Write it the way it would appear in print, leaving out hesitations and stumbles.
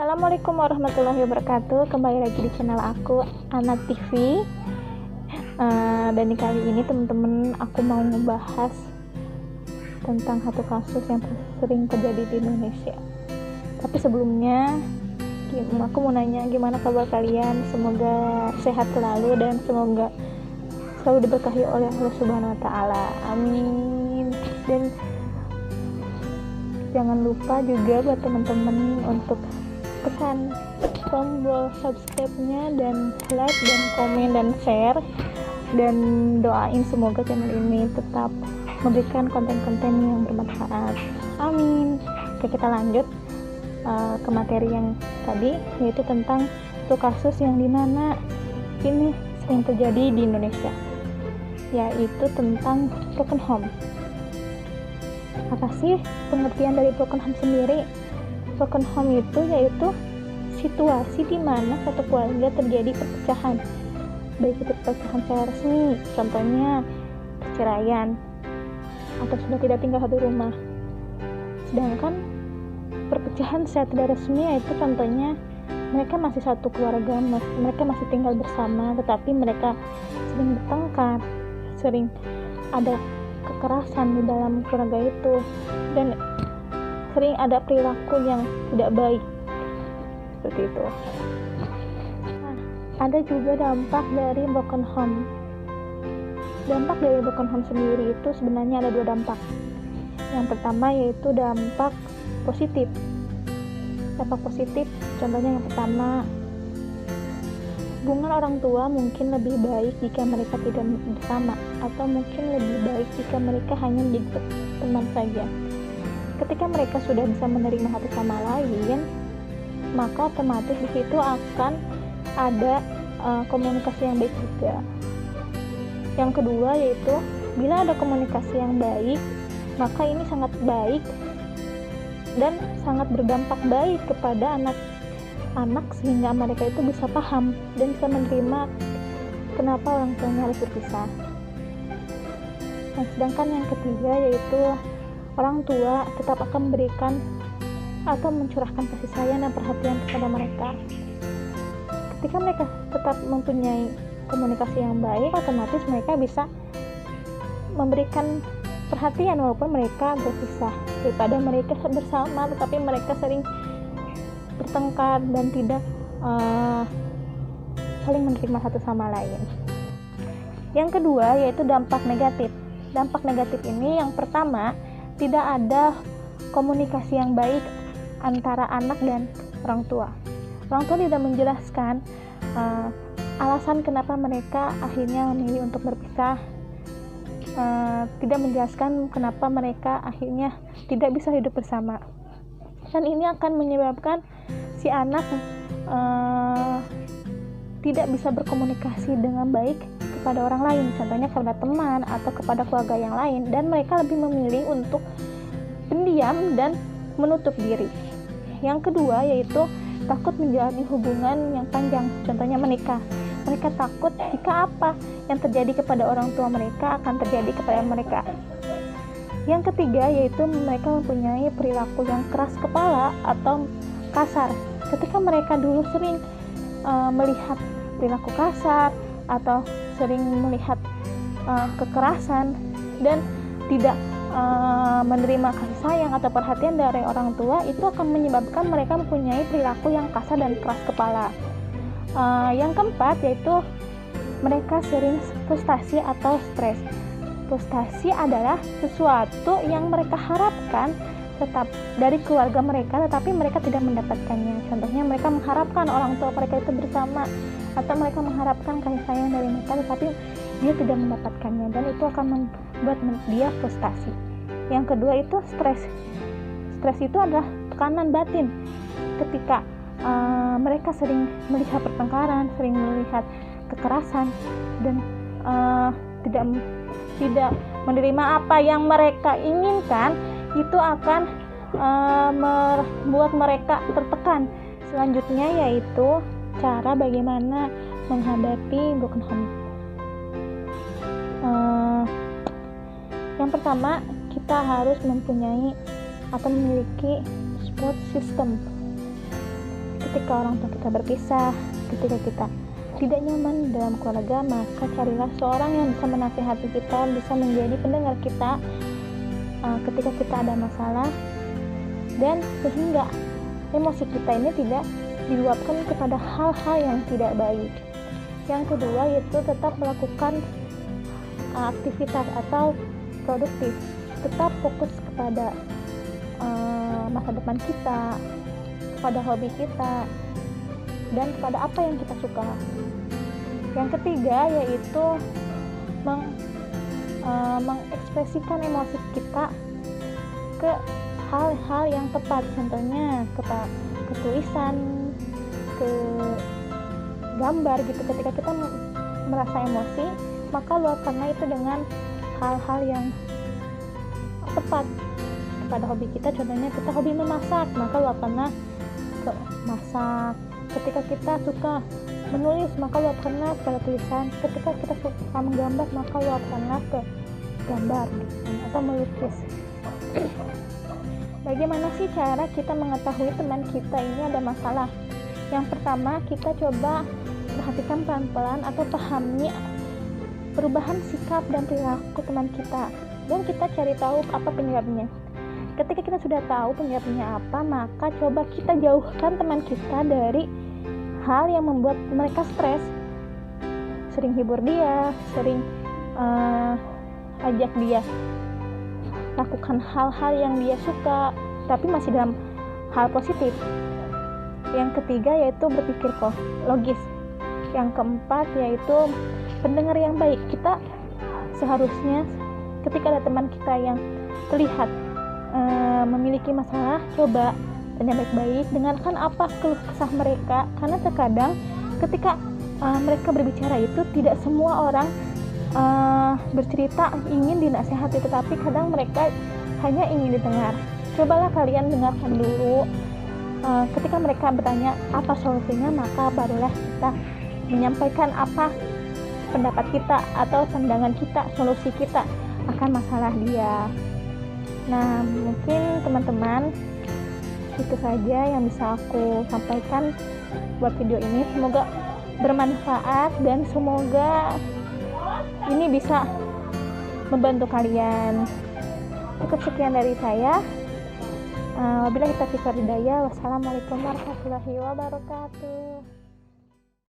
Assalamualaikum warahmatullahi wabarakatuh. Kembali lagi di channel aku, Ana TV. Dan di kali ini teman-teman, aku mau ngebahas tentang satu kasus yang sering terjadi di Indonesia. Tapi sebelumnya, aku mau nanya gimana kabar kalian. Semoga sehat selalu dan semoga selalu diberkahi oleh Allah Subhanahu Wa Taala. Amin. Dan jangan lupa juga buat teman-teman untuk tekan tombol subscribe-nya dan like dan komen dan share, dan doain semoga channel ini tetap memberikan konten-konten yang bermanfaat. Amin. Oke, kita lanjut ke materi yang tadi, yaitu tentang satu kasus yang dimana ini sering terjadi di Indonesia, yaitu tentang broken home. Apa sih pengertian dari broken home sendiri? Broken home itu yaitu situasi di mana satu keluarga terjadi perpecahan, baik itu perpecahan secara resmi, contohnya perceraian, atau sudah tidak tinggal satu rumah. Sedangkan perpecahan secara tidak resmi yaitu contohnya mereka masih satu keluarga, mereka masih tinggal bersama, tetapi mereka sering bertengkar, sering ada kekerasan di dalam keluarga itu, dan sering ada perilaku yang tidak baik seperti itu. Nah, ada juga dampak dari broken home. Dampak dari broken home sendiri itu sebenarnya ada dua dampak. Yang pertama yaitu dampak positif. Dampak positif, contohnya yang pertama, hubungan orang tua mungkin lebih baik jika mereka tidak bersama, atau mungkin lebih baik jika mereka hanya menjadi teman saja. Ketika mereka sudah bisa menerima satu sama lain, maka otomatis di situ akan ada komunikasi yang baik juga. Yang kedua yaitu bila ada komunikasi yang baik, maka ini sangat baik dan sangat berdampak baik kepada anak sehingga mereka itu bisa paham dan bisa menerima kenapa orang tuanya harus berpisah. Nah, sedangkan yang ketiga yaitu orang tua tetap akan memberikan atau mencurahkan kasih sayang dan perhatian kepada mereka. Ketika mereka tetap mempunyai komunikasi yang baik, otomatis mereka bisa memberikan perhatian walaupun mereka berpisah, daripada mereka bersama tetapi mereka sering bertengkar dan tidak saling menerima satu sama lain. Yang kedua yaitu dampak negatif. Dampak negatif ini yang pertama, tidak ada komunikasi yang baik antara anak dan orang tua. Orang tua tidak menjelaskan alasan kenapa mereka akhirnya memilih untuk berpisah, tidak menjelaskan kenapa mereka akhirnya tidak bisa hidup bersama, dan ini akan menyebabkan si anak tidak bisa berkomunikasi dengan baik kepada orang lain, contohnya kepada teman atau kepada keluarga yang lain, dan mereka lebih memilih untuk pendiam dan menutup diri. Yang kedua yaitu takut menjalani hubungan yang panjang, contohnya menikah. Mereka takut jika apa yang terjadi kepada orang tua mereka akan terjadi kepada mereka. Yang ketiga yaitu mereka mempunyai perilaku yang keras kepala atau kasar. Ketika mereka dulu sering melihat perilaku kasar atau sering melihat kekerasan dan tidak menerima kasih sayang atau perhatian dari orang tua, itu akan menyebabkan mereka mempunyai perilaku yang kasar dan keras kepala. Yang keempat yaitu mereka sering frustasi atau stres. Frustasi adalah sesuatu yang mereka harapkan tetap dari keluarga mereka, tetapi mereka tidak mendapatkannya. Contohnya mereka mengharapkan orang tua mereka itu bersama, atau mereka mengharapkan kasih sayang dari mereka, tetapi dia tidak mendapatkannya, dan itu akan membuat dia frustasi. Yang kedua itu stres. Stres itu adalah tekanan batin. Ketika mereka sering melihat pertengkaran, sering melihat kekerasan, dan tidak menerima apa yang mereka inginkan, itu akan membuat mereka tertekan. Selanjutnya yaitu cara bagaimana menghadapi broken home. Yang pertama, kita harus mempunyai atau memiliki support system. ketika orang tua kita berpisah, ketika kita tidak nyaman dalam keluarga, maka carilah seorang yang bisa menasihati kita, bisa menjadi pendengar kita ketika kita ada masalah, dan sehingga emosi kita ini tidak diluapkan kepada hal-hal yang tidak baik. Yang kedua yaitu tetap melakukan aktivitas atau produktif, tetap fokus kepada masa depan kita, kepada hobi kita, dan kepada apa yang kita suka. Yang ketiga yaitu mengekspresikan emosi kita ke hal-hal yang tepat, contohnya ke tulisan, ke gambar gitu. Ketika kita merasa emosi, maka luapkanlah itu dengan hal-hal yang tepat. Kepada hobi kita, contohnya kita hobi memasak, maka luapkanlah ke masak. Ketika kita suka menulis, maka luapkanlah pada tulisan. Ketika kita suka menggambar, maka luapkanlah ke gambar atau melukis. Bagaimana sih cara kita mengetahui teman kita ini ada masalah? Yang pertama, kita coba perhatikan pelan-pelan atau pahami perubahan sikap dan perilaku teman kita, dan kita cari tahu apa penyebabnya. Ketika kita sudah tahu penyebabnya apa, maka coba kita jauhkan teman kita dari hal yang membuat mereka stres. Sering hibur dia, sering ajak dia lakukan hal-hal yang dia suka, tapi masih dalam hal positif. Yang ketiga yaitu berpikir logis. Yang keempat yaitu pendengar yang baik. Kita seharusnya ketika ada teman kita yang terlihat memiliki masalah, coba tanya baik-baik, dengarkan apa keluh kesah mereka, karena terkadang ketika mereka berbicara itu tidak semua orang bercerita ingin dinasihati, tetapi kadang mereka hanya ingin didengar. Cobalah kalian dengarkan dulu. Ketika mereka bertanya apa solusinya, maka barulah kita menyampaikan apa pendapat kita atau pandangan kita, solusi kita akan masalah dia. Nah, mungkin teman-teman itu saja yang bisa aku sampaikan buat video ini. Semoga bermanfaat dan semoga ini bisa membantu kalian. Cukup sekian dari saya. Wabillahi taufiq wal hidayah. Wassalamualaikum warahmatullahi wabarakatuh.